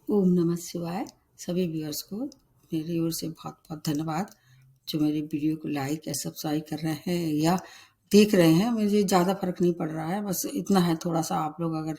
ओम नमः शिवाय। सभी व्यूअर्स को मेरी ओर से बहुत बहुत धन्यवाद जो मेरे वीडियो को लाइक या सब्सक्राइब कर रहे हैं या देख रहे हैं। मुझे ज़्यादा फर्क नहीं पड़ रहा है, बस इतना है। थोड़ा सा आप लोग अगर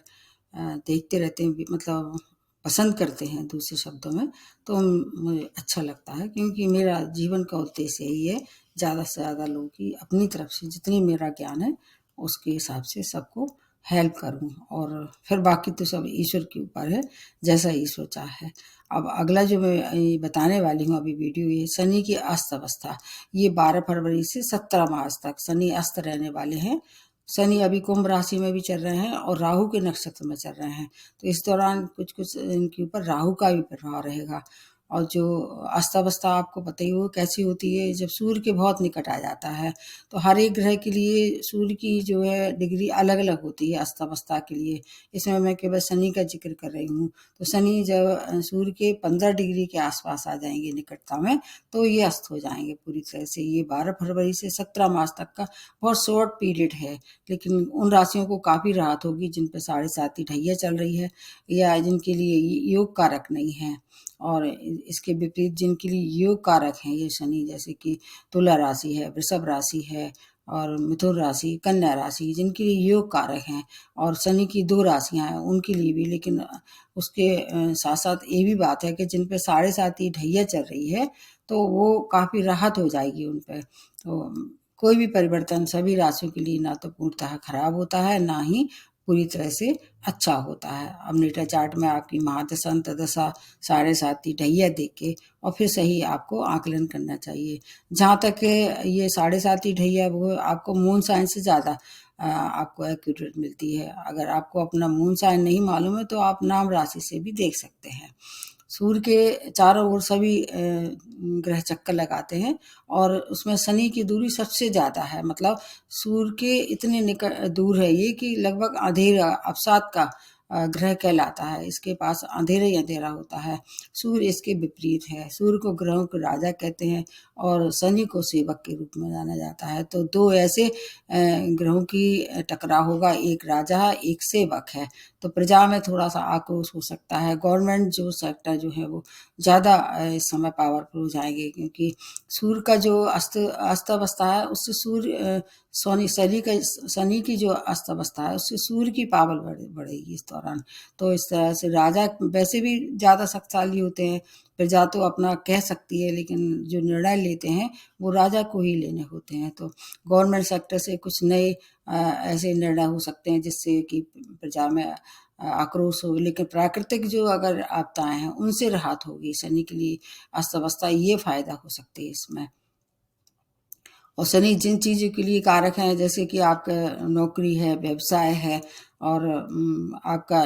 देखते रहते हैं, मतलब पसंद करते हैं दूसरे शब्दों में, तो मुझे अच्छा लगता है, क्योंकि मेरा जीवन का उद्देश्य यही है, ज़्यादा से ज़्यादा लोगों की अपनी तरफ से जितनी मेरा ज्ञान है उसके हिसाब से सबको हेल्प करूं, और फिर बाकी तो सब ईश्वर के ऊपर है, जैसा ईश्वर चाहे। अब अगला जो मैं बताने वाली हूँ अभी वीडियो, ये शनि की अस्त अवस्था। ये 12 फरवरी से 17 मार्च तक शनि अस्त रहने वाले हैं। शनि अभी कुंभ राशि में भी चल रहे हैं और राहु के नक्षत्र में चल रहे हैं, तो इस दौरान कुछ कुछ इनके ऊपर राहु का भी प्रभाव रहेगा। और जो अस्तव्यस्ता आपको पता ही हो कैसी होती है, जब सूर्य के बहुत निकट आ जाता है, तो हर एक ग्रह के लिए सूर्य की जो है डिग्री अलग अलग होती है अस्तवस्था के लिए। इसमें मैं केवल शनि का जिक्र कर रही हूँ। तो शनि जब सूर्य के 15 डिग्री के आसपास आ जाएंगे निकटता में, तो ये अस्त हो जाएंगे पूरी तरह से। ये 12 फरवरी से 17 मार्च तक का बहुत शॉर्ट पीरियड है, लेकिन उन राशियों को काफ़ी राहत होगी जिन पर 7.5 ढैया चल रही है या जिनके लिए योग कारक नहीं है। और इसके विपरीत जिनके लिए योग कारक हैं ये शनि, जैसे कि तुला राशि है, वृषभ राशि है और मिथुन राशि, कन्या राशि, जिनके लिए योग कारक हैं, और शनि की 2 राशियां हैं उनके लिए भी। लेकिन उसके साथ साथ ये भी बात है कि जिन पे 7.5 ढैया चल रही है, तो वो काफ़ी राहत हो जाएगी उन पे। तो कोई भी परिवर्तन सभी राशियों के लिए ना तो पूर्णतः खराब होता है, ना ही पूरी तरह से अच्छा होता है। अब नेटा चार्ट में आपकी महादशा अंतर्दशा 7.5 ढैया देख के और फिर सही आपको आकलन करना चाहिए। जहाँ तक ये 7.5 ढैया वो आपको मून साइन से ज़्यादा आपको एक्यूरेट मिलती है। अगर आपको अपना मून साइन नहीं मालूम है तो आप नाम राशि से भी देख सकते हैं। सूर्य के चारों ओर सभी ग्रह चक्कर लगाते हैं, और उसमें शनि की दूरी सबसे ज़्यादा है। मतलब सूर्य के इतने निकट दूर है ये कि लगभग अंधेरा अवसाद का ग्रह कहलाता है। इसके पास अंधेरा ही अंधेरा होता है। सूर्य इसके विपरीत है। सूर्य को ग्रहों के राजा कहते हैं और शनि को सेवक के रूप में जाना जाता है। तो दो ऐसे ग्रहों की टकराव होगा, एक राजा है एक सेवक है। तो प्रजा में थोड़ा सा आक्रोश हो सकता है। गवर्नमेंट जो सेक्टर जो है वो ज़्यादा इस समय पावरफुल हो जाएंगे, क्योंकि सूर्य का जो अस्त अवस्था है उससे सूर्य शनि की जो अस्त अवस्था है उससे सूर्य की पावर बढ़ेगी इस दौरान। तो इस तरह से राजा वैसे भी ज़्यादा शक्तिशाली होते हैं। प्रजा तो अपना कह सकती है, लेकिन जो निर्णय लेते हैं वो राजा को ही लेने होते हैं। तो गवर्नमेंट सेक्टर से कुछ नए ऐसे निर्णय हो सकते हैं जिससे कि प्रजा में आक्रोश हो। लेकिन प्राकृतिक जो अगर आपदाएं हैं उनसे राहत होगी शनि के लिए। अस्त अवस्था ये फायदा हो सकती है इसमें। और शनि जिन चीज़ों के लिए कारक हैं, जैसे कि आपका नौकरी है, व्यवसाय है, और आपका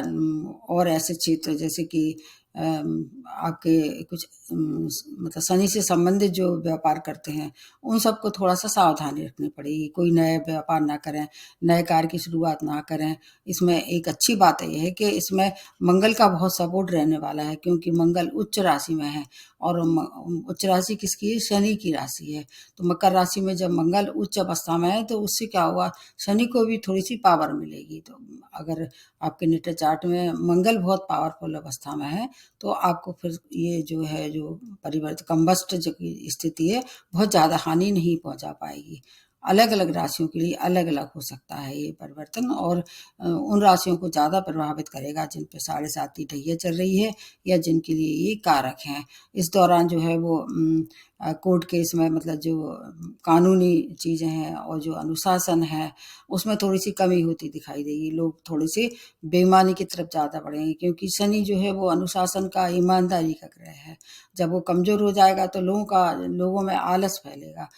और ऐसे क्षेत्र जैसे कि आपके कुछ मतलब शनि से संबंधित जो व्यापार करते हैं उन सबको थोड़ा सा सावधानी रखनी पड़ेगी। कोई नया व्यापार ना करें, नए कार्य की शुरुआत ना करें। इसमें एक अच्छी बात यह है कि इसमें मंगल का बहुत सपोर्ट रहने वाला है, क्योंकि मंगल उच्च राशि में है। और उच्च राशि किसकी है? शनि की राशि है। तो मकर राशि में जब मंगल उच्च अवस्था में है तो उससे क्या हुआ, शनि को भी थोड़ी सी पावर मिलेगी। तो अगर आपके नेटल चार्ट में मंगल बहुत पावरफुल अवस्था में है तो आपको फिर ये जो है जो परिवर्तन कंबस्ट जो की स्थिति है बहुत ज़्यादा हानि नहीं पहुंचा पाएगी। अलग अलग राशियों के लिए अलग अलग हो सकता है ये परिवर्तन, और उन राशियों को ज़्यादा प्रभावित करेगा जिन पे 7.5 ढैया चल रही है या जिनके लिए ये कारक हैं। इस दौरान जो है वो कोर्ट केस में, मतलब जो कानूनी चीज़ें हैं और जो अनुशासन है उसमें थोड़ी सी कमी होती दिखाई देगी। लोग थोड़े से बेईमानी की तरफ ज़्यादा बढ़ेंगे, क्योंकि शनि जो है वो अनुशासन का, ईमानदारी का ग्रह है। जब वो कमज़ोर हो जाएगा तो लोगों में आलस फैलेगा।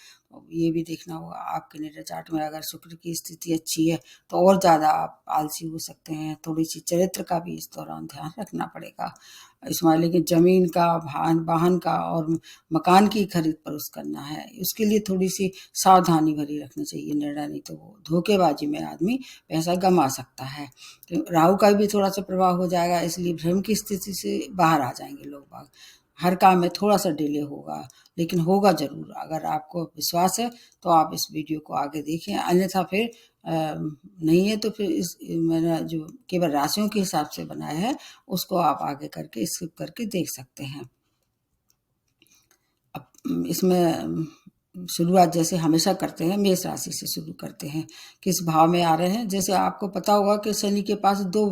ये भी देखना होगा आपके नेटल चार्ट में। अगर शुक्र की स्थिति अच्छी है तो और ज़्यादा आप आलसी हो सकते हैं। थोड़ी सी चरित्र का भी इस दौरान ध्यान रखना पड़ेगा इसमें। लेकिन ज़मीन का, वाहन का और मकान की खरीद फरोख्त करना है, उसके लिए थोड़ी सी सावधानी भरी रखनी चाहिए निर्णय, नहीं तो वो धोखेबाजी में आदमी पैसा गंवा सकता है। तो राहु का भी थोड़ा सा प्रभाव हो जाएगा, इसलिए भ्रम की स्थिति से बाहर आ जाएंगे लोग बाग। हर काम में थोड़ा सा डिले होगा, लेकिन होगा ज़रूर। अगर आपको विश्वास है तो आप इस वीडियो को आगे देखें, अन्यथा फिर नहीं है तो फिर इस मैंने जो केवल राशियों के हिसाब से बनाया है उसको आप आगे करके स्किप करके देख सकते हैं। अब इसमें शुरुआत जैसे हमेशा करते हैं मेष राशि से शुरू करते हैं, किस भाव में आ रहे हैं। जैसे आपको पता होगा कि शनि के पास 2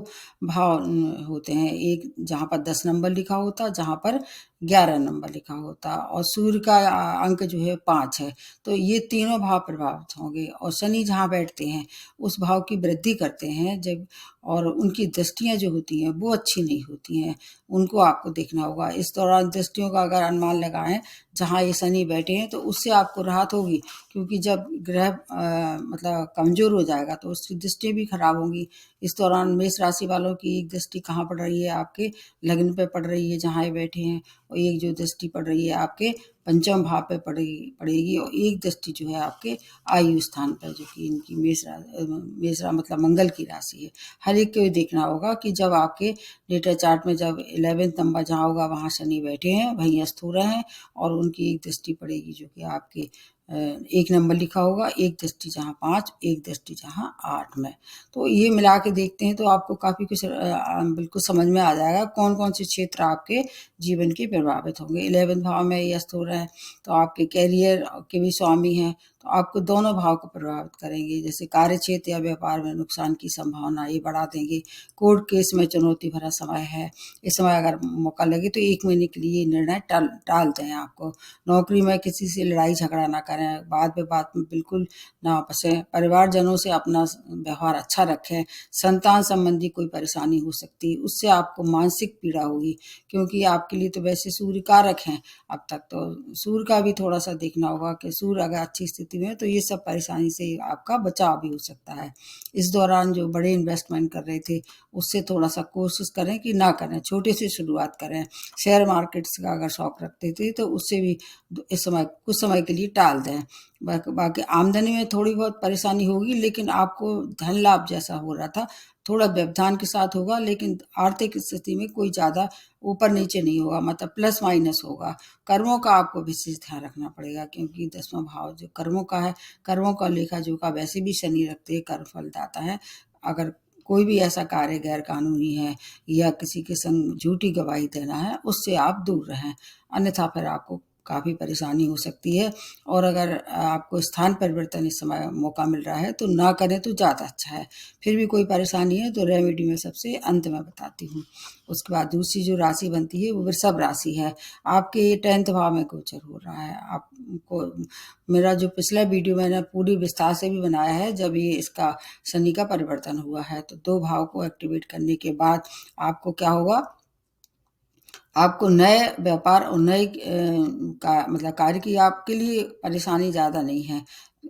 भाव होते हैं, एक जहाँ पर 10 नंबर लिखा होता है, जहाँ पर 11 नंबर लिखा होता है, और सूर्य का अंक जो है 5 है। तो ये तीनों भाव प्रभावित होंगे, और शनि जहाँ बैठते हैं उस भाव की वृद्धि करते हैं जब, और उनकी दृष्टियाँ जो होती हैं वो अच्छी नहीं होती हैं, उनको आपको देखना होगा। इस दौरान दृष्टियों का अगर अनुमान लगाएं जहाँ ये शनि बैठे हैं तो उससे आपको राहत होगी, क्योंकि जब ग्रह मतलब कमजोर हो जाएगा तो उसकी दृष्टि भी खराब होंगी। इस दौरान मेष राशि वालों की एक दृष्टि कहाँ पड़ रही है, आपके लग्न पे पड़ रही है जहाँ ये बैठे हैं, और एक जो दृष्टि पड़ रही है आपके पंचम भाव पे पड़ेगी, और एक दृष्टि जो है आपके आयु स्थान पर, जो कि इनकी मेष मतलब मंगल की राशि है। हर एक को देखना होगा कि जब आपके डेटा चार्ट में जब 11 नंबर जहाँ होगा वहाँ शनि बैठे हैं, वहीं अस्त हो रहे हैं, और उनकी एक दृष्टि पड़ेगी जो कि आपके 1 नंबर लिखा होगा, एक दृष्टि जहाँ 5, एक दृष्टि जहाँ 8 में। तो ये मिला के देखते हैं तो आपको काफ़ी कुछ बिल्कुल समझ में आ जाएगा कौन कौन से क्षेत्र आपके जीवन के प्रभावित होंगे। 11वें भाव में ये अस्त हो रहा है तो आपके कैरियर के भी स्वामी हैं, तो आपको दोनों भाव को प्रभावित करेंगे। जैसे कार्य क्षेत्र या व्यापार में नुकसान की संभावना ये बढ़ा देंगे। कोर्ट केस में चुनौती भरा समय है, इस समय अगर मौका लगे तो 1 महीने के लिए निर्णय टाल दें आपको। नौकरी में किसी से लड़ाई झगड़ा ना करें, बात में बिल्कुल ना फंसें, परिवारजनों से अपना व्यवहार अच्छा रखें। संतान संबंधी कोई परेशानी हो सकती है, उससे आपको मानसिक पीड़ा होगी, क्योंकि आपके लिए तो वैसे सूर्य कारक हैं अब तक, तो सूर्य का भी थोड़ा सा देखना होगा कि सूर्य अगर अच्छी स्थिति में है तो ये सब परेशानी से आपका बचाव भी हो सकता है। इस दौरान जो बड़े इन्वेस्टमेंट कर रहे थे उससे थोड़ा सा कोशिश करें कि ना करें, छोटे से शुरुआत करें। शेयर मार्केट्स का अगर शौक रखते थे तो उससे भी इस समय कुछ समय के लिए टाल दें। बाकी आमदनी में थोड़ी बहुत परेशानी होगी, लेकिन आपको धन लाभ जैसा हो रहा था थोड़ा व्यवधान के साथ होगा, लेकिन आर्थिक स्थिति में कोई ज़्यादा ऊपर नीचे नहीं होगा, मतलब प्लस माइनस होगा। कर्मों का आपको विशेष ध्यान रखना पड़ेगा, क्योंकि 10वां भाव जो कर्मों का है, कर्मों का लेखा जोखा वैसे भी शनि रखते हैं, कर्म फलदाता है। अगर कोई भी ऐसा कार्य गैर कानूनी है या किसी के संग झूठी गवाही देना है, उससे आप दूर रहें, अन्यथा फिर आपको काफ़ी परेशानी हो सकती है। और अगर आपको स्थान परिवर्तन इस समय मौका मिल रहा है तो ना करें तो ज़्यादा अच्छा है। फिर भी कोई परेशानी है तो रेमेडी में सबसे अंत में बताती हूँ। उसके बाद दूसरी जो राशि बनती है वो वृषभ राशि है। आपके ये 10th भाव में गोचर हो रहा है। आपको मेरा जो पिछला वीडियो मैंने पूरी विस्तार से भी बनाया है, जब ये इसका शनि का परिवर्तन हुआ है तो 2 भाव को एक्टिवेट करने के बाद आपको क्या होगा, आपको नए व्यापार और नए का मतलब कार्य की आपके लिए परेशानी ज़्यादा नहीं है।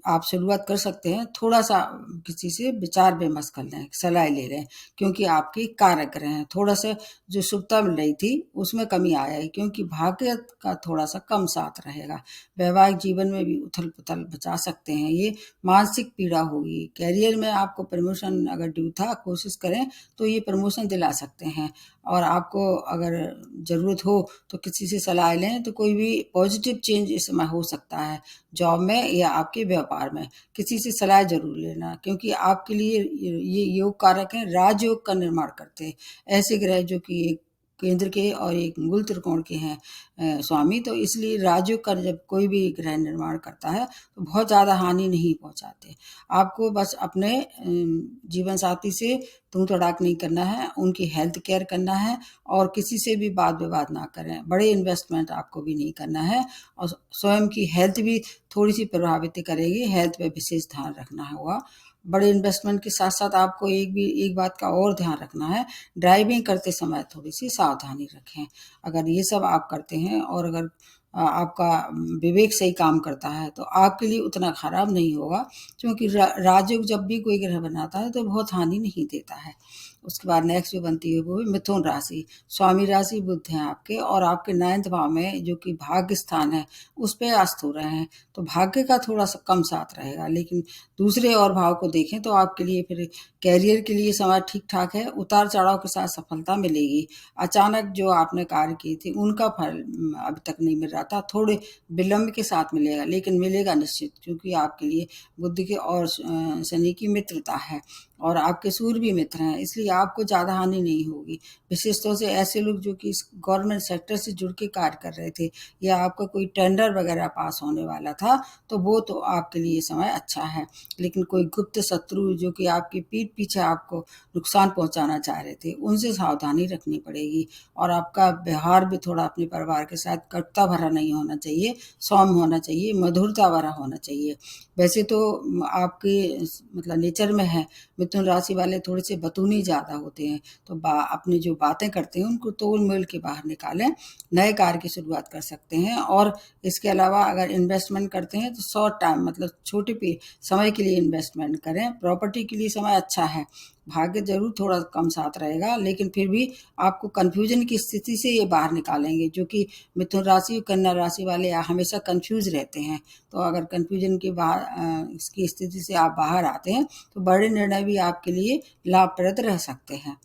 आप शुरुआत कर सकते हैं, थोड़ा-सा किसी से विचार विमर्श कर लें, सलाह ले लें, क्योंकि आपके कारक ग्रह हैं। थोड़ा-सा जो शुभता मिल रही थी उसमें कमी आएगी, क्योंकि भाग्य का थोड़ा-सा कम साथ रहेगा। वैवाहिक जीवन में भी उथल-पुथल बचा सकते हैं ये, मानसिक पीड़ा होगी। करियर में आपको प्रमोशन अगर ड्यू था, कोशिश करें तो ये प्रमोशन दिला सकते हैं। और आपको अगर ज़रूरत हो तो किसी से सलाह लें, तो कोई भी पॉजिटिव चेंज इस समय हो सकता है जॉब में या आपके व्यापार में। किसी से सलाह ज़रूर लेना, क्योंकि आपके लिए ये योग कारक हैं, राजयोग का निर्माण करते हैं। ऐसे ग्रह जो कि एक केंद्र के और एक मूल त्रिकोण के हैं स्वामी, तो इसलिए राजयोग का जब कोई भी ग्रह निर्माण करता है तो बहुत ज़्यादा हानि नहीं पहुंचाते। आपको बस अपने जीवन साथी से तू तड़ाक नहीं करना है, उनकी हेल्थ केयर करना है, और किसी से भी वाद विवाद ना करें। बड़े इन्वेस्टमेंट आपको भी नहीं करना है, और स्वयं की हेल्थ भी थोड़ी सी प्रभावित करेगी, हेल्थ पे विशेष ध्यान रखना होगा। बड़े इन्वेस्टमेंट के साथ साथ आपको एक बात का और ध्यान रखना है, ड्राइविंग करते समय थोड़ी सी सावधानी रखें। अगर ये सब आप करते हैं और अगर आपका विवेक सही काम करता है तो आपके लिए उतना खराब नहीं होगा, क्योंकि राजयोग जब भी कोई ग्रह बनाता है तो बहुत हानि नहीं देता है। उसके बाद नेक्स्ट जो बनती है वो है मिथुन राशि। स्वामी राशि बुध हैं आपके, और आपके 9th भाव में जो कि भाग्य स्थान है उस पे अस्त हो रहे हैं, तो भाग्य का थोड़ा सा कम साथ रहेगा। लेकिन दूसरे और भाव को देखें तो आपके लिए फिर कैरियर के लिए समय ठीक ठाक है, उतार चढ़ाव के साथ सफलता मिलेगी। अचानक जो आपने कार्य किए थे उनका फल अभी तक नहीं मिल रहा था, थोड़े विलंब के साथ मिलेगा, लेकिन मिलेगा निश्चित, क्योंकि आपके लिए बुध के और शनि की मित्रता है, और आपके सूर्य भी मित्र हैं, इसलिए आपको ज़्यादा हानि नहीं होगी। विशेष तौर से ऐसे लोग जो कि गवर्नमेंट सेक्टर से जुड़ के कार्य कर रहे थे, या आपका कोई टेंडर वगैरह पास होने वाला था, तो वो तो आपके लिए समय अच्छा है। लेकिन कोई गुप्त शत्रु जो कि आपकी पीठ पीछे आपको नुकसान पहुंचाना चाह रहे थे, उनसे सावधानी रखनी पड़ेगी। और आपका व्यवहार भी थोड़ा अपने परिवार के साथ कटुता भरा नहीं होना चाहिए, सौम्य होना चाहिए, मधुरता भरा होना चाहिए। वैसे तो आपके मतलब नेचर में है, मिथुन राशि वाले थोड़े से बतूनी ज़्यादा होते हैं, तो अपनी जो बातें करते हैं उनको तोल मोल के बाहर निकालें, नए कार्य की शुरुआत कर सकते हैं। और इसके अलावा अगर इन्वेस्टमेंट करते हैं तो शॉर्ट टाइम मतलब छोटे पे समय के लिए इन्वेस्टमेंट करें। प्रॉपर्टी के लिए समय अच्छा है, भाग्य जरूर थोड़ा कम साथ रहेगा, लेकिन फिर भी आपको कंफ्यूजन की स्थिति से ये बाहर निकालेंगे, जो कि मिथुन राशि कन्या राशि वाले हमेशा कंफ्यूज रहते हैं। तो अगर कंफ्यूजन की इसकी स्थिति से आप बाहर आते हैं तो बड़े निर्णय भी आपके लिए लाभप्रद रह सकते हैं।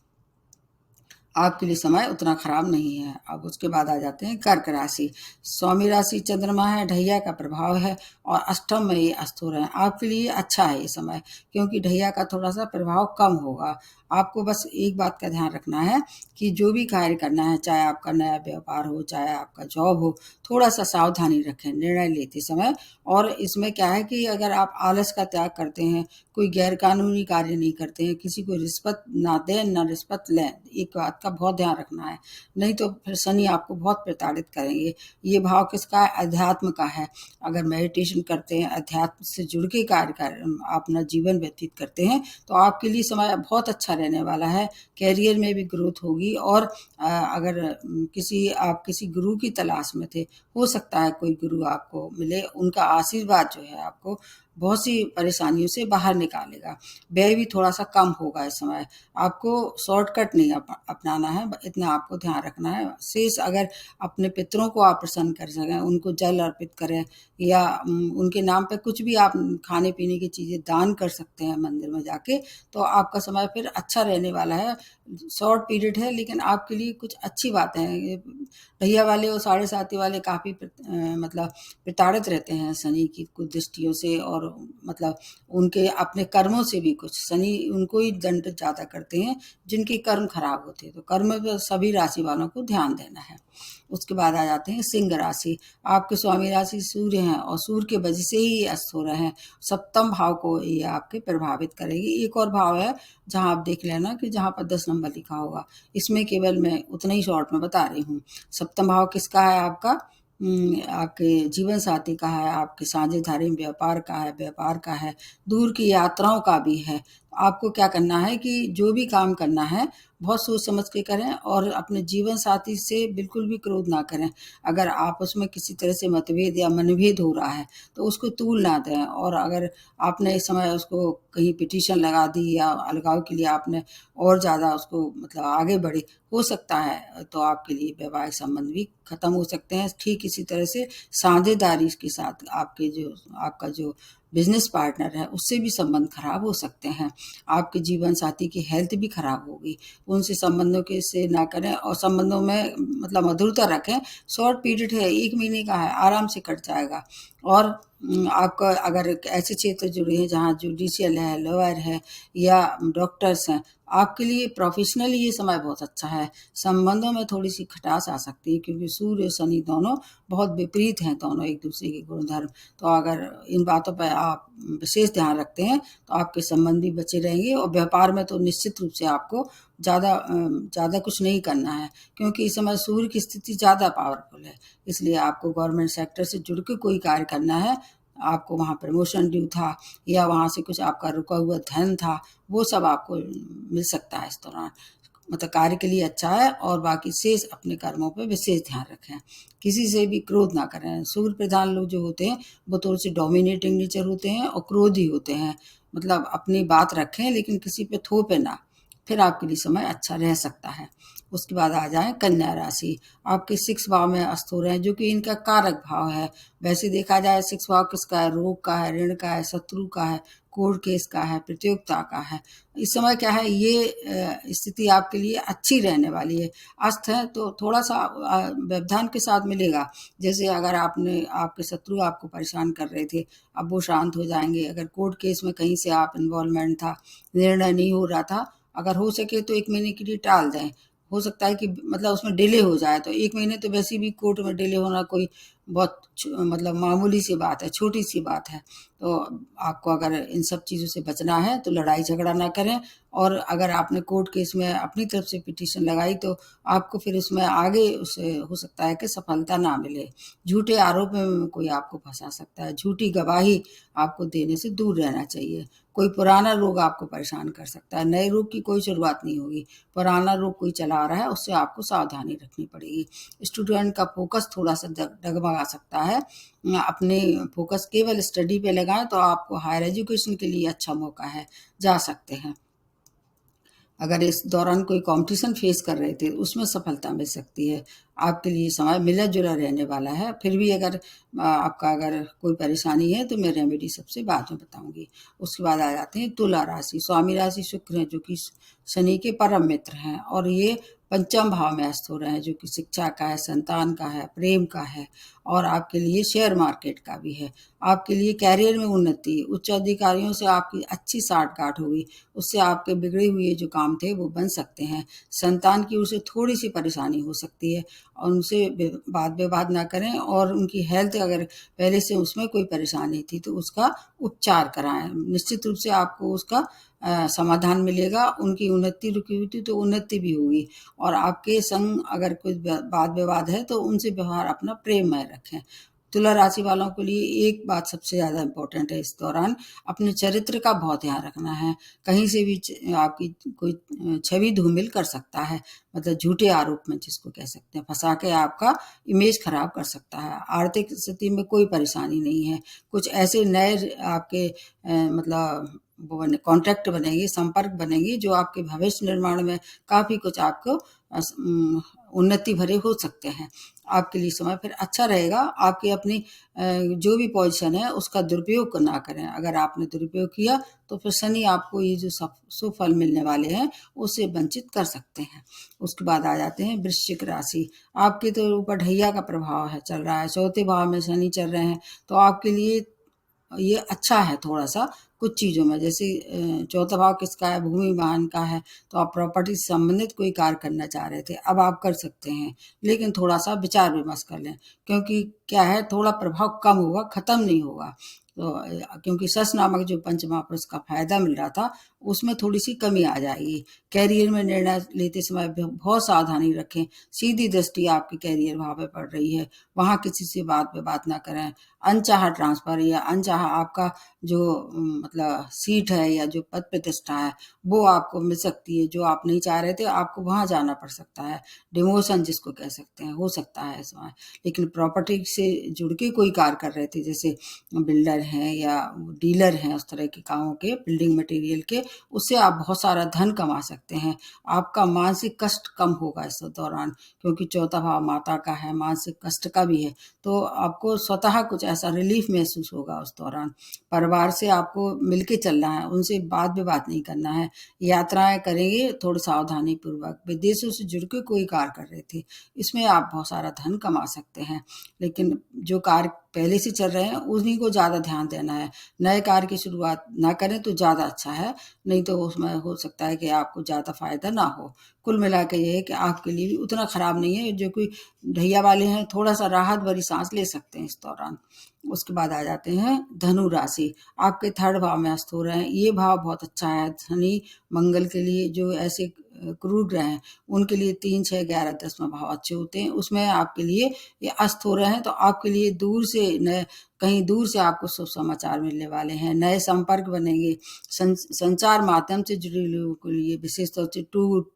आपके लिए समय उतना खराब नहीं है। अब उसके बाद आ जाते हैं कर्क राशि। स्वामी राशि चंद्रमा है, ढैया का प्रभाव है, और अष्टम में ये अस्त हो रहे हैं। आपके लिए अच्छा है ये समय, क्योंकि ढैया का थोड़ा सा प्रभाव कम होगा। आपको बस एक बात का ध्यान रखना है कि जो भी कार्य करना है, चाहे आपका नया व्यापार हो, चाहे आपका जॉब हो, थोड़ा सा सावधानी रखें निर्णय लेते समय। और इसमें क्या है कि अगर आप आलस का त्याग करते हैं, कोई गैर कानूनी कार्य नहीं करते हैं, किसी को रिश्वत ना दें ना रिश्वत लें, एक बात का बहुत ध्यान रखना है, नहीं तो फिर शनि आपको बहुत प्रताड़ित करेंगे। ये भाव किसका है? अध्यात्म का है। अगर मेडिटेशन करते हैं, अध्यात्म से जुड़ के कार्य कर अपना जीवन व्यतीत करते हैं, तो आपके लिए समय बहुत अच्छा रहने वाला है। कैरियर में भी ग्रोथ होगी। और अगर आप किसी गुरु की तलाश में थे, हो सकता है कोई गुरु आपको मिले, उनका आशीर्वाद जो है आपको बहुत सी परेशानियों से बाहर निकालेगा। व्यय भी थोड़ा सा कम होगा इस समय। आपको शॉर्टकट नहीं अपनाना है, इतना आपको ध्यान रखना है। शेष अगर अपने पितरों को आप प्रसन्न कर सकें, उनको जल अर्पित करें, या उनके नाम पे कुछ भी आप खाने पीने की चीज़ें दान कर सकते हैं मंदिर में जाके, तो आपका समय फिर अच्छा रहने वाला है। शॉर्ट पीरियड है, लेकिन आपके लिए कुछ अच्छी बातें हैं। भैया वाले और साढ़े साथी वाले काफ़ी मतलब प्रताड़ित रहते हैं शनि की कुछ दृष्टियों से, और मतलब उनके अपने कर्मों से भी कुछ शनि उनको ही दंड ज़्यादा करते हैं जिनके कर्म खराब होते हैं। तो कर्म पर सभी राशि वालों को ध्यान देना है। उसके बाद आ जाते हैं सिंह राशि। आपके स्वामी राशि सूर्य हैं, और सूर्य के वजह से ही ये अस्त हो रहे हैं। सप्तम भाव को ये आपके प्रभावित करेगी। एक और भाव है जहां आप देख लेना कि जहां पर 10 नंबर लिखा होगा, इसमें केवल मैं उतना ही शॉर्ट में बता रही हूँ। सप्तम भाव किसका है? आपका आपके जीवन साथी का है, आपके साझेदारी व्यापार का है, व्यापार का है, दूर की यात्राओं का भी है। आपको क्या करना है कि जो भी काम करना है बहुत सोच समझ के करें, और अपने जीवन साथी से बिल्कुल भी क्रोध ना करें। अगर आपस में किसी तरह से मतभेद या मनभेद हो रहा है तो उसको तूल ना दें, और अगर आपने इस समय उसको कहीं पिटीशन लगा दी या अलगाव के लिए आपने और ज़्यादा उसको मतलब आगे बढ़े, हो सकता है तो आपके लिए वैवाहिक संबंध भी खत्म हो सकते हैं। ठीक इसी तरह से साझेदारी के साथ आपका जो बिजनेस पार्टनर है उससे भी संबंध खराब हो सकते हैं। आपके जीवन साथी की हेल्थ भी खराब होगी। उनसे संबंधों के से ना करें, और संबंधों में मतलब मधुरता रखें। शॉर्ट पीरियड है, 1 महीने का है, आराम से कट जाएगा। और आपका अगर ऐसे क्षेत्र जुड़े हैं जहाँ जुडिशियल है, लॉयर है, या डॉक्टर्स हैं, आपके लिए प्रोफेशनली ये समय बहुत अच्छा है। संबंधों में थोड़ी सी खटास आ सकती है, क्योंकि सूर्य शनि दोनों बहुत विपरीत हैं, दोनों एक दूसरे के गुणधर्म। तो अगर इन बातों पर आप विशेष ध्यान रखते हैं तो आपके संबंध भी बचे रहेंगे। और व्यापार में तो निश्चित रूप से आपको ज़्यादा कुछ नहीं करना है, क्योंकि इस समय सूर्य की स्थिति ज़्यादा पावरफुल है। इसलिए आपको गवर्नमेंट सेक्टर से जुड़ के कोई कार्य करना है। आपको वहाँ प्रमोशन ड्यू था, या वहाँ से कुछ आपका रुका हुआ धन था, वो सब आपको मिल सकता है इस दौरान। मतलब कार्य के लिए अच्छा है। और बाकी शेष अपने कर्मों पे विशेष ध्यान रखें, किसी से भी क्रोध ना करें। सूर्य प्रधान लोग जो होते हैं वो थोड़े से डोमिनेटिंग नेचर होते हैं और क्रोधी होते हैं। मतलब अपनी बात रखें, लेकिन किसी पे थोपे ना। फिर आपके लिए समय अच्छा रह सकता है। उसके बाद आ जाए कन्या राशि। आपके 6 भाव में अस्त हो रहे हैं, जो कि इनका कारक भाव है। वैसे देखा जाए 6 भाव किसका है? रोग का है, ऋण का है, शत्रु का है, कोर्ट केस का है, प्रतियोगिता का है। इस समय क्या है, ये स्थिति आपके लिए अच्छी रहने वाली है। अस्त है तो थोड़ा सा व्यवधान के साथ मिलेगा। जैसे अगर आपके शत्रु आपको परेशान कर रहे थे, अब वो शांत हो जाएंगे। अगर कोर्ट केस में कहीं से आप इन्वॉल्वमेंट था, निर्णय नहीं हो रहा था, अगर हो सके तो 1 महीने के लिए टाल दें। हो सकता है कि मतलब उसमें डिले हो जाए, तो 1 महीने तो वैसे भी कोर्ट में डिले होना कोई बहुत मतलब मामूली सी बात है, छोटी सी बात है। तो आपको अगर इन सब चीज़ों से बचना है तो लड़ाई झगड़ा ना करें। और अगर आपने कोर्ट केस में अपनी तरफ से पिटीशन लगाई तो आपको फिर उसमें आगे उसे हो सकता है कि सफलता ना मिले। झूठे आरोप में कोई आपको फंसा सकता है, झूठी गवाही आपको देने से दूर रहना चाहिए। कोई पुराना रोग आपको परेशान कर सकता है, नए रोग की कोई शुरुआत नहीं होगी। पुराना रोग कोई चला रहा है, उससे आपको सावधानी रखनी पड़ेगी। स्टूडेंट का फोकस थोड़ा सा डगमगा सकता है। अपने फोकस केवल स्टडी पे लगाएं तो आपको हायर एजुकेशन के लिए अच्छा मौका है, जा सकते हैं। अगर इस दौरान कोई कंपटीशन फेस कर रहे थे, उसमें सफलता मिल सकती है। आपके लिए समय मिला जुला रहने वाला है। फिर भी अगर आपका अगर कोई परेशानी है तो मैं रेमेडी सबसे बाद में बताऊंगी। उसके बाद आ जाते हैं तुला राशि। स्वामी राशि शुक्र है, जो कि शनि के परम मित्र हैं, और ये पंचम भाव में अस्त हो रहे हैं, जो कि शिक्षा का है, संतान का है, प्रेम का है, और आपके लिए शेयर मार्केट का भी है। आपके लिए कैरियर में उन्नति, उच्च अधिकारियों से आपकी अच्छी साठगांठ होगी। उससे आपके बिगड़े हुए जो काम थे वो बन सकते हैं। संतान की ओर से थोड़ी सी परेशानी हो सकती है, और उनसे वाद विवाद ना करें। और उनकी हेल्थ अगर पहले से उसमें कोई परेशानी थी तो उसका उपचार कराएं। निश्चित रूप से आपको उसका समाधान मिलेगा। उनकी उन्नति रुकी हुई थी तो उन्नति भी होगी। और आपके संग अगर कोई वाद विवाद है तो उनसे व्यवहार अपना प्रेममय रखें। तुला राशि वालों के लिए एक बात सबसे ज़्यादा इम्पोर्टेंट है इस दौरान, अपने चरित्र का बहुत ध्यान रखना है। कहीं से भी आपकी कोई छवि धूमिल कर सकता है, मतलब झूठे आरोप में जिसको कह सकते हैं, फंसा के आपका इमेज खराब कर सकता है। आर्थिक स्थिति में कोई परेशानी नहीं है। कुछ ऐसे नए आपके मतलब वो बने कॉन्ट्रैक्ट बनेंगे, संपर्क बनेंगे, जो आपके भविष्य निर्माण में काफ़ी कुछ आपको उन्नति भरे हो सकते हैं। आपके लिए समय फिर अच्छा रहेगा। आपकी अपनी जो भी पोजीशन है उसका दुरुपयोग ना करें। अगर आपने दुरुपयोग किया तो फिर शनि आपको ये जो सुफल मिलने वाले हैं उससे वंचित कर सकते हैं। उसके बाद आ जाते हैं वृश्चिक राशि। आपके तो ऊपर ढैया का प्रभाव है, चल रहा है। चौथे भाव में शनि चल रहे हैं, तो आपके लिए ये अच्छा है थोड़ा सा कुछ चीज़ों में। जैसे चौथा भाव किसका है? भूमि वाहन का है। तो आप प्रॉपर्टी से संबंधित कोई कार्य करना चाह रहे थे, अब आप कर सकते हैं, लेकिन थोड़ा सा विचार विमर्श कर लें। क्योंकि क्या है, थोड़ा प्रभाव कम होगा, खत्म नहीं होगा। तो क्योंकि सस नामक जो पंच महापुरुष का फायदा मिल रहा था उसमें थोड़ी सी कमी आ जाएगी। कैरियर में निर्णय लेते समय बहुत सावधानी रखें। सीधी दृष्टि आपके कैरियर भाव पे पड़ रही है, वहाँ किसी से बात पे बात ना करें। अनचाहा ट्रांसफर या अनचाहा आपका जो मतलब सीट है या जो पद प्रतिष्ठा है वो आपको मिल सकती है, जो आप नहीं चाह रहे थे आपको वहाँ जाना पड़ सकता है। डिमोशन जिसको कह सकते हैं, हो सकता है इस समय। लेकिन प्रॉपर्टी से जुड़ के कोई कार्य कर रहे थे, जैसे बिल्डर हैं या डीलर हैं, उस तरह के कामों के, बिल्डिंग मटेरियल के, उससे आप बहुत सारा धन कमा सकते हैं। आपका मानसिक कष्ट कम होगा इस दौरान, क्योंकि चौथा भाव माता का है, मानसिक कष्ट का भी है। तो आपको स्वतः कुछ ऐसा रिलीफ महसूस होगा उस दौरान। परिवार से आपको मिलके चलना है, उनसे बात विवाद नहीं करना है। यात्राएं करेंगे थोड़ी सावधानी पूर्वक। विदेशों से जुड़ के कोई कार्य कर रहे थे, इसमें आप बहुत सारा धन कमा सकते हैं। लेकिन जो कार्य पहले से चल रहे हैं उन्हीं को ज़्यादा ध्यान देना है। नए कार्य की शुरुआत ना करें तो ज़्यादा अच्छा है, नहीं तो उसमें हो सकता है कि आपको ज़्यादा फायदा ना हो। कुल मिला के ये है कि आपके लिए भी उतना खराब नहीं है। जो कोई ढैया वाले हैं थोड़ा सा राहत भरी सांस ले सकते हैं इस दौरान। उसके बाद आ जाते हैं धनु राशि। आपके 3rd भाव में अस्त हो रहे हैं, ये भाव बहुत अच्छा है। शनि मंगल के लिए जो ऐसे क्रूर ग्रह हैं उनके लिए 3, 6, 11, 10 में भाव अच्छे होते हैं। उसमें आपके लिए ये अस्त हो रहे हैं, तो आपके लिए दूर से नए कहीं दूर से आपको शुभ समाचार मिलने वाले हैं। नए संपर्क बनेंगे। संचार माध्यम से जुड़े लोगों के लिए विशेष तौर से टूर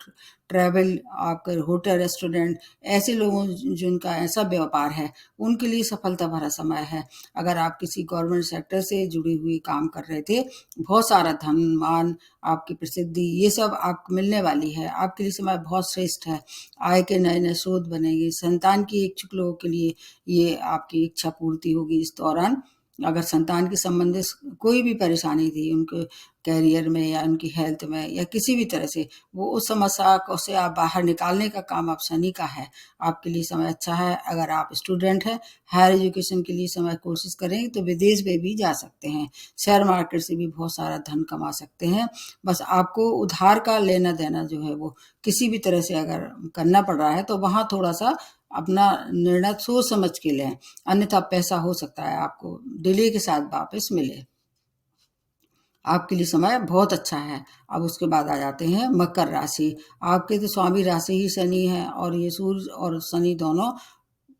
ट्रैवल, आपके होटल, रेस्टोरेंट, ऐसे लोगों जिनका ऐसा व्यापार है, उनके लिए सफलता भरा समय है। अगर आप किसी गवर्नमेंट सेक्टर से जुड़ी हुई काम कर रहे थे, बहुत सारा धन, मान, आपकी प्रसिद्धि, ये सब आपको मिलने वाली है। आपके लिए समय बहुत श्रेष्ठ है। आय के नए-नए स्रोत बनेंगे। संतान की इच्छुक लोगों के लिए ये आपकी इच्छा पूर्ति होगी इस दौरान। अगर संतान के संबंधित कोई भी परेशानी थी उनके करियर में या उनकी हेल्थ में या किसी भी तरह से, वो उस समस्या को से आप बाहर निकालने का काम आप शनि का है। आपके लिए समय अच्छा है। अगर आप स्टूडेंट हैं, हायर एजुकेशन के लिए समय कोशिश करें तो विदेश में भी जा सकते हैं। शेयर मार्केट से भी बहुत सारा धन कमा सकते हैं। बस आपको उधार का लेना देना जो है वो किसी भी तरह से अगर करना पड़ रहा है तो वहाँ थोड़ा-सा अपना निर्णय सोच समझ के लें, अन्यथा पैसा हो सकता है आपको डिले के साथ वापस मिले। आपके लिए समय बहुत अच्छा है। अब उसके बाद आ जाते हैं मकर राशि। आपके तो स्वामी राशि ही शनि है और ये सूर्य और शनि दोनों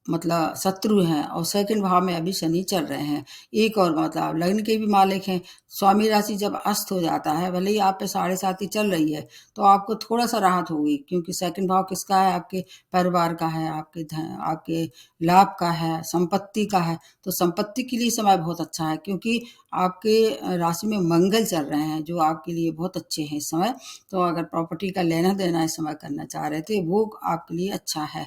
मतलब शत्रु हैं और सेकंड भाव में अभी शनि चल रहे हैं। एक और मतलब लग्न के भी मालिक हैं। स्वामी राशि जब अस्त हो जाता है, भले ही आप पे 7.5 चल रही है, तो आपको थोड़ा-सा राहत होगी, क्योंकि सेकंड भाव किसका है? आपके परिवार का है, आपके आपके लाभ का है, संपत्ति का है। तो संपत्ति के लिए समय बहुत अच्छा है, क्योंकि आपके राशि में मंगल चल रहे हैं, जो आपके लिए बहुत अच्छे हैं इस समय। तो अगर प्रॉपर्टी का लेना-देना इस समय करना चाह रहे थे, वो आपके लिए अच्छा है।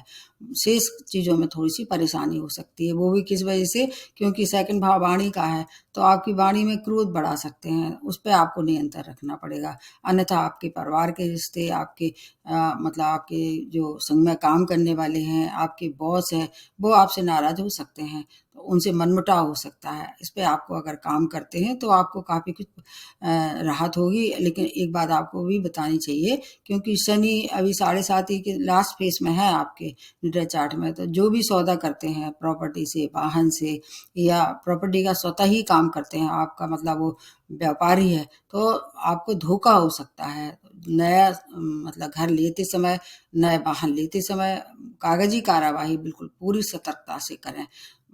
शेष चीज़ों में थोड़ी-सी परेशानी हो सकती है, वो भी किस वजह से? क्योंकि सेकंड भाव वाणी का है, तो आपकी वाणी में क्रोध बढ़ा सकते हैं, उस पे आपको नियंत्रण रखना पड़ेगा। अन्यथा आपके परिवार के रिश्ते, आपके मतलब आपके जो संग में काम करने वाले हैं, आपके बॉस हैं, वो आपसे नाराज़ हो सकते हैं, तो उनसे मनमुटाव हो सकता है। इस पे आपको अगर काम करते हैं, तो आपको काफ़ी कुछ राहत होगी। लेकिन एक बात आपको भी बतानी चाहिए, क्योंकि शनि अभी 7.5 के लास्ट फेज़ में है आपके मिडल चार्ट में, तो जो भी सौदा करते हैं प्रॉपर्टी से, वाहन से या प्रॉपर्टी का स्वतः ही काम करते हैं, आपका मतलब वो व्यापारी है, तो आपको धोखा हो सकता है। नया मतलब घर लेते समय, नए वाहन लेते समय कागज़ी कार्यवाही बिल्कुल पूरी सतर्कता से करें।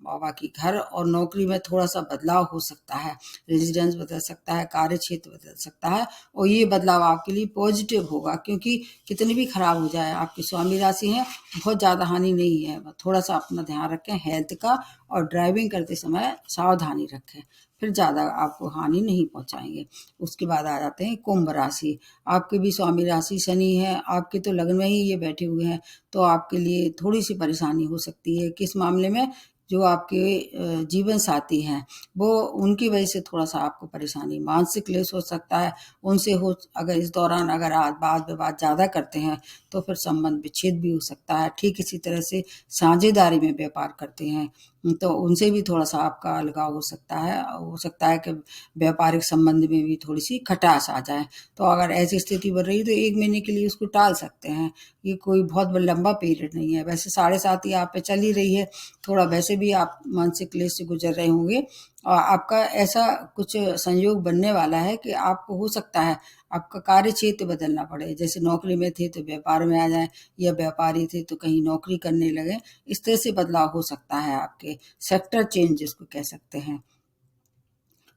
बाकी घर और नौकरी में थोड़ा-सा बदलाव हो सकता है, रेज़िडेंस बदल सकता है, कार्यक्षेत्र बदल सकता है और ये बदलाव आपके लिए पॉज़िटिव होगा, क्योंकि कितनी भी खराब हो जाए, आपकी स्वामी राशि है, बहुत ज़्यादा हानि नहीं है। थोड़ा-सा अपना ध्यान रखें हेल्थ का और ड्राइविंग करते समय सावधानी रखें, फिर ज़्यादा आपको हानि नहीं पहुँचाएँगे। उसके बाद आ जाते हैं कुंभ राशि। आपके भी स्वामी राशि शनि है, आपके तो लग्न में ही ये बैठे हुए हैं, तो आपके लिए थोड़ी-सी परेशानी हो सकती है। किस मामले में? जो आपके जीवन साथी हैं, वो उनकी वजह से थोड़ा-सा आपको परेशानी, मानसिक क्लेश हो सकता है। उनसे हो अगर इस दौरान अगर आप वाद-विवाद ज़्यादा करते हैं, तो फिर संबंध विच्छेद भी हो सकता है। ठीक इसी तरह से साझेदारी में व्यापार करते हैं, तो उनसे भी थोड़ा-सा आपका अलगाव हो सकता है। हो सकता है कि व्यापारिक संबंध में भी थोड़ी-सी खटास आ जाए। तो अगर ऐसी स्थिति बन रही है, तो 1 महीने के लिए उसको टाल सकते हैं। ये कोई बहुत लंबा पीरियड नहीं है। वैसे 7.5 ही आप पे चल ही रही है, थोड़ा वैसे भी आप मानसिक क्लेश से गुजर रहे होंगे और आपका ऐसा कुछ संयोग बनने वाला है कि आपको हो सकता है आपका कार्य क्षेत्र बदलना पड़े। जैसे नौकरी में थे तो व्यापार में आ जाएँ, या व्यापारी थे तो कहीं नौकरी करने लगें। इस तरह से बदलाव हो सकता है आपके, सेक्टर चेंज जिसको कह सकते हैं।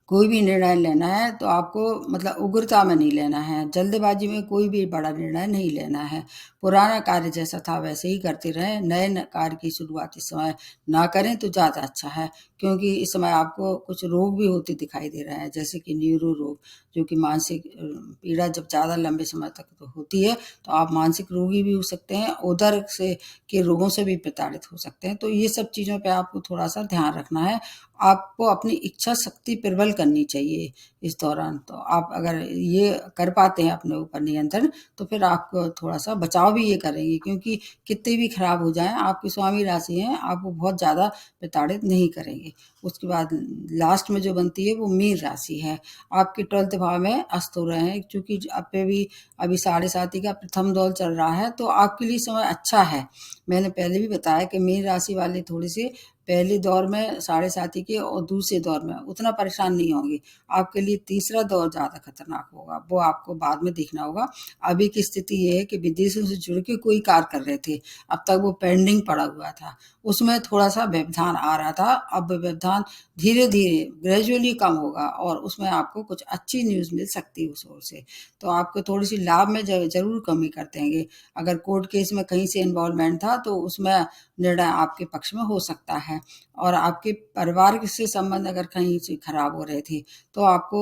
कोई भी निर्णय लेना है तो आपको मतलब उग्रता में नहीं लेना है, जल्दबाजी में कोई भी बड़ा निर्णय नहीं लेना है। पुराना कार्य जैसा था वैसे ही करते रहें, नए कार्य की शुरुआत इस समय ना करें तो ज़्यादा अच्छा है, क्योंकि इस समय आपको कुछ रोग भी होते दिखाई दे रहे हैं, जैसे कि न्यूरो रोग, जो कि मानसिक पीड़ा जब ज़्यादा लंबे समय तक तो होती है, तो आप मानसिक रोगी भी हो सकते हैं, उदर से के रोगों से भी प्रताड़ित हो सकते हैं। तो ये सब चीज़ों पे आपको थोड़ा-सा ध्यान रखना है। आपको अपनी इच्छा शक्ति प्रबल करनी चाहिए इस दौरान। तो आप अगर ये कर पाते हैं अपने ऊपर नियंत्रण, तो फिर आपको थोड़ा-सा बचाव भी ये करेंगे, क्योंकि कितने भी खराब हो जाएँ, आपकी स्वामी राशि है, आपको बहुत ज़्यादा प्रताड़ित नहीं करेंगे। उसके बाद लास्ट में जो बनती है वो मीन राशि है। आपके 12th भाव में अस्त हो रहे हैं, चूँकि आप पे भी अभी 7.5 का प्रथम दौर चल रहा है, तो आपके लिए समय अच्छा है। मैंने पहले भी बताया कि मीन राशि वाले थोड़े-से पहले दौर में 7.5 के और दूसरे दौर में उतना परेशान नहीं होंगे। आपके लिए तीसरा दौर ज़्यादा खतरनाक होगा, वो आपको बाद में देखना होगा। अभी की स्थिति ये है कि विदेशों से जुड़ के कोई कार्य कर रहे थे, अब तक वो पेंडिंग पड़ा हुआ था, उसमें थोड़ा-सा व्यवधान आ रहा था। अब व्यवधान धीरे-धीरे ग्रेजुअली कम होगा और उसमें आपको कुछ अच्छी न्यूज़ मिल सकती है उस ओर से। तो आपको थोड़ी-सी लाभ में ज़रूर कमी कर देंगे। अगर कोर्ट केस में कहीं से इन्वॉल्वमेंट था तो उसमें निर्णय आपके पक्ष में हो सकता है। और आपके परिवार से संबंध अगर कहीं से खराब हो रहे थे तो आपको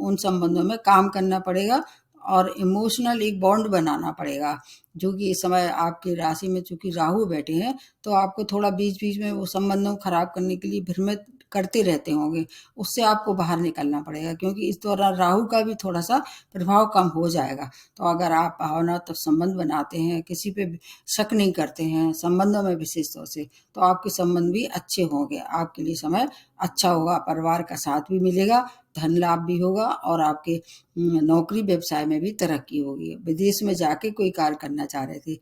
उन संबंधों में काम करना पड़ेगा और इमोशनल एक बॉन्ड बनाना पड़ेगा, जो कि इस समय आपकी राशि में चूँकि राहु बैठे हैं, तो आपको थोड़ा बीच-बीच में वो संबंधों को खराब करने के लिए भ्रमित करते रहते होंगे। उससे आपको बाहर निकलना पड़ेगा, क्योंकि इस दौरान राहु का भी थोड़ा-सा प्रभाव कम हो जाएगा। तो अगर आप भावनात्मक संबंध बनाते हैं, किसी पे शक नहीं करते हैं, संबंधों में विशेष तौर से, तो आपके संबंध भी अच्छे होंगे। आपके लिए समय अच्छा होगा, परिवार का साथ भी मिलेगा, धन लाभ भी होगा और आपके नौकरी व्यवसाय में भी तरक्की होगी। विदेश में जाके कोई कार्य करना चाह रहे थे,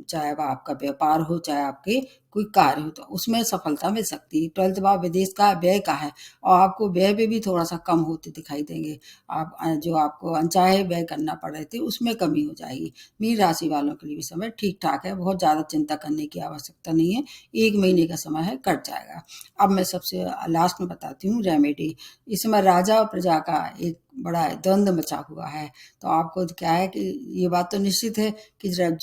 चाहे वह आपका व्यापार हो, चाहे आपके कोई कार्य हो, तो उसमें सफलता मिल सकती है। 12th भाव विदेश का व्यय का है और आपको व्यय में भी थोड़ा-सा कम होते दिखाई देंगे। आप जो आपको अनचाहे व्यय करना पड़ रहे थे, उसमें कमी हो जाएगी। मीन राशि वालों के लिए भी समय ठीक-ठाक है, बहुत ज़्यादा चिंता करने की आवश्यकता नहीं है। 1 महीने का समय है, कट जाएगा। अब मैं सबसे लास्ट में बताती हूँ रेमेडी। इस समय राजा और प्रजा का एक बड़ा द्वंद्व मचा हुआ है। तो आपको क्या है कि ये बात तो निश्चित है कि जब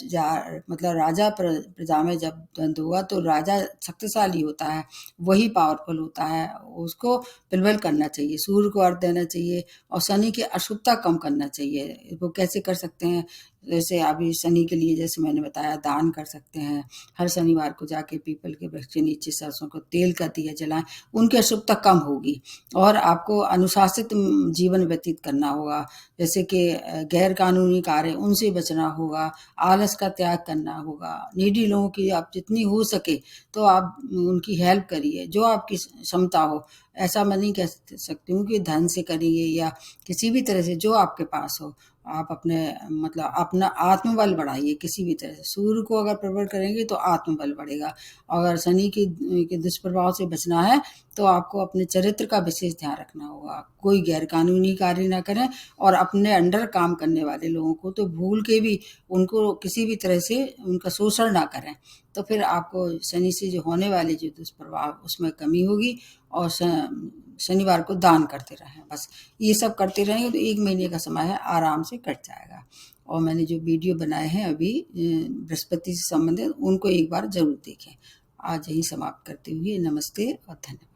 मतलब राजा प्रजा में जब द्वंद्व हुआ तो राजा शक्तिशाली होता है, वही पावरफुल होता है, उसको पिलवल करना चाहिए, सूर्य को अर्घ देना चाहिए और शनि की अशुभता कम करना चाहिए। वो कैसे कर सकते हैं? जैसे अभी शनि के लिए जैसे मैंने बताया दान कर सकते हैं। हर शनिवार को जाके पीपल के वृक्ष के नीचे सरसों को तेल का दिया जलाएं, उनकी अशुभता कम होगी और आपको अनुशासित जीवन व्यतीत करना होगा। जैसे कि गैर कानूनी कार्य उनसे बचना होगा, आलस का त्याग करना होगा, नीडी लोगों की आप जितनी हो सके तो आप उनकी हेल्प करिए, जो आपकी क्षमता हो। ऐसा मैं नहीं कह सकती हूँ कि धन से करिए या किसी भी तरह से, जो आपके पास हो। आप अपने मतलब अपना आत्मबल बढ़ाइए किसी भी तरह से। सूर्य को अगर प्रबल करेंगे तो आत्मबल बढ़ेगा। अगर शनि के दुष्प्रभाव से बचना है तो आपको अपने चरित्र का विशेष ध्यान रखना होगा। कोई गैर कानूनी कार्य ना करें और अपने अंडर काम करने वाले लोगों को तो भूल के भी उनको किसी भी तरह से उनका शोषण ना करें। तो फिर आपको शनि से जो होने वाले जो दुष्प्रभाव उसमें कमी होगी और शनिवार को दान करते रहें। बस ये सब करते रहेंगे तो 1 महीने का समय है, आराम से कट जाएगा। और मैंने जो वीडियो बनाए हैं अभी बृहस्पति से संबंधित, उनको एक बार ज़रूर देखें। आज यही समाप्त करते हुए नमस्ते और धन्यवाद।